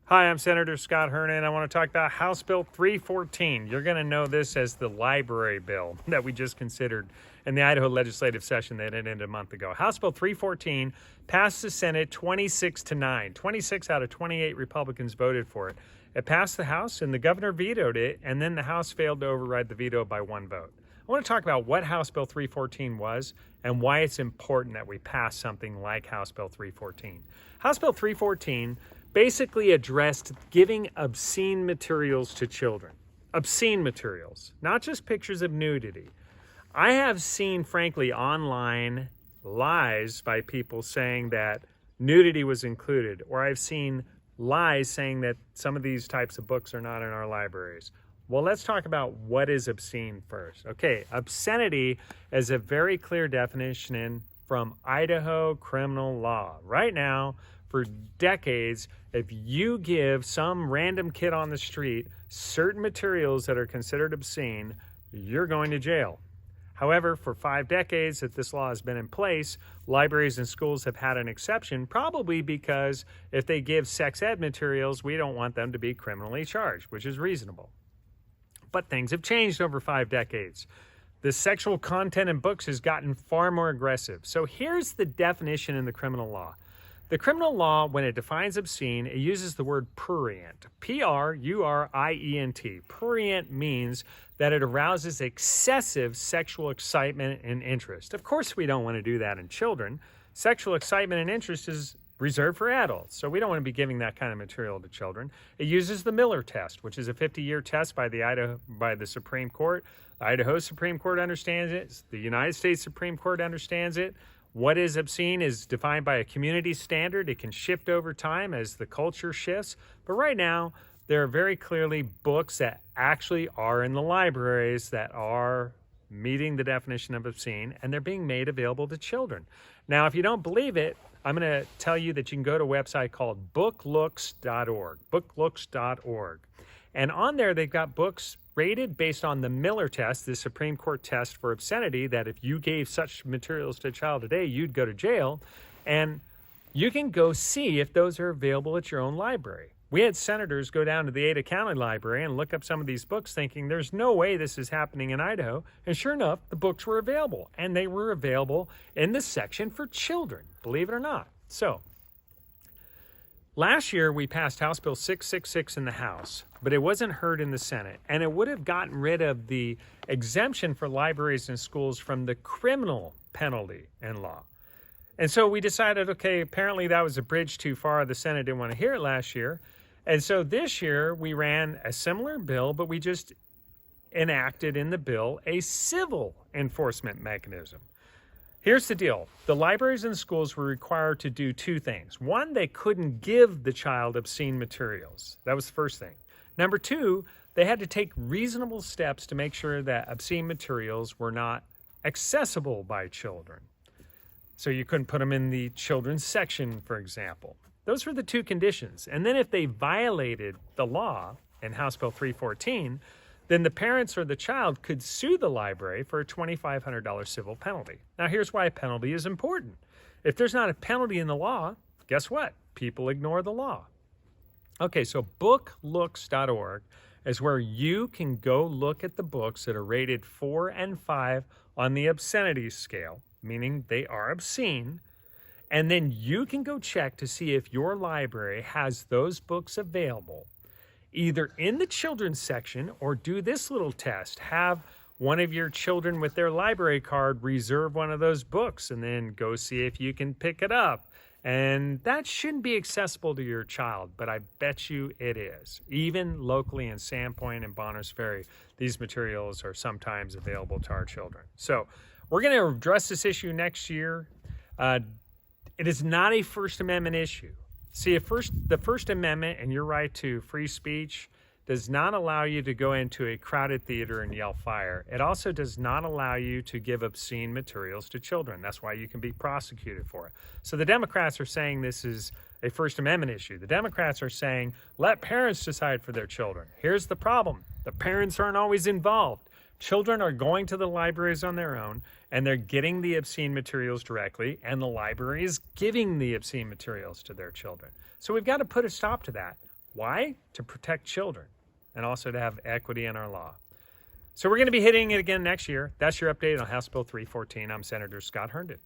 Hi, I'm Senator Scott Hernan. I want to talk about House Bill 314. You're going to know this as the library bill that we just considered in the Idaho legislative session that ended a month ago. House Bill 314 passed the Senate 26-9. 26 out of 28 Republicans voted for it. It passed the House and the governor vetoed it, and then the House failed to override the veto by one vote. I want to talk about what House Bill 314 was and why it's important that we pass something like House Bill 314. House Bill 314 basically addressed giving obscene materials to children. Obscene materials, not just pictures of nudity. I have seen, frankly, online lies by people saying that nudity was included, or I've seen lies saying that some of these types of books are not in our libraries. Well, let's talk about what is obscene first. Okay, obscenity is a very clear definition from Idaho criminal law. Right now, for decades, if you give some random kid on the street certain materials that are considered obscene, you're going to jail. However, for 5 decades that this law has been in place, libraries and schools have had an exception, probably because if they give sex ed materials, we don't want them to be criminally charged, which is reasonable. But things have changed over 5 decades. The sexual content in books has gotten far more aggressive. So here's the definition in the criminal law. The criminal law, when it defines obscene, it uses the word prurient, P-R-U-R-I-E-N-T. Prurient means that it arouses excessive sexual excitement and interest. Of course, we don't want to do that in children. Sexual excitement and interest is reserved for adults, so we don't want to be giving that kind of material to children. It uses the Miller test, which is a 50-year test by the Supreme Court. The Idaho Supreme Court understands it. The United States Supreme Court understands it. What is obscene is defined by a community standard. It can shift over time as the culture shifts. But right now, there are very clearly books that actually are in the libraries that are meeting the definition of obscene, and they're being made available to children. Now, if you don't believe it, I'm going to tell you that you can go to a website called booklooks.org, booklooks.org. And on there, they've got books rated based on the Miller test, the Supreme Court test for obscenity, that if you gave such materials to a child today, you'd go to jail. And you can go see if those are available at your own library. We had senators go down to the Ada County Library and look up some of these books thinking there's no way this is happening in Idaho. And sure enough, the books were available. And they were available in the section for children, believe it or not. So, last year, we passed House Bill 666 in the House, but it wasn't heard in the Senate, and it would have gotten rid of the exemption for libraries and schools from the criminal penalty in law. And so we decided, okay, apparently that was a bridge too far. The Senate didn't want to hear it last year. And so this year, we ran a similar bill, but we just enacted in the bill a civil enforcement mechanism. Here's the deal. The libraries and schools were required to do 2 things. One, they couldn't give the child obscene materials. That was the first thing. Number 2, they had to take reasonable steps to make sure that obscene materials were not accessible by children. So you couldn't put them in the children's section, for example. Those were the 2 conditions. And then if they violated the law in House Bill 314, then the parents or the child could sue the library for a $2,500 civil penalty. Now, here's why a penalty is important. If there's not a penalty in the law, guess what? People ignore the law. Okay, so booklooks.org is where you can go look at the books that are rated 4 and 5 on the obscenity scale, meaning they are obscene, and then you can go check to see if your library has those books available, either in the children's section or do this little test. Have one of your children with their library card reserve one of those books and then go see if you can pick it up. And that shouldn't be accessible to your child, but I bet you it is. Even locally in Sandpoint and Bonners Ferry, these materials are sometimes available to our children. So we're going to address this issue next year. It is not a First Amendment issue. See, the First Amendment and your right to free speech does not allow you to go into a crowded theater and yell fire. It also does not allow you to give obscene materials to children. That's why you can be prosecuted for it. So the Democrats are saying this is a First Amendment issue. The Democrats are saying, let parents decide for their children. Here's the problem. The parents aren't always involved. Children are going to the libraries on their own, and they're getting the obscene materials directly, and the library is giving the obscene materials to their children. So we've got to put a stop to that. Why? To protect children and also to have equity in our law. So we're going to be hitting it again next year. That's your update on House Bill 314. I'm Senator Scott Herndon.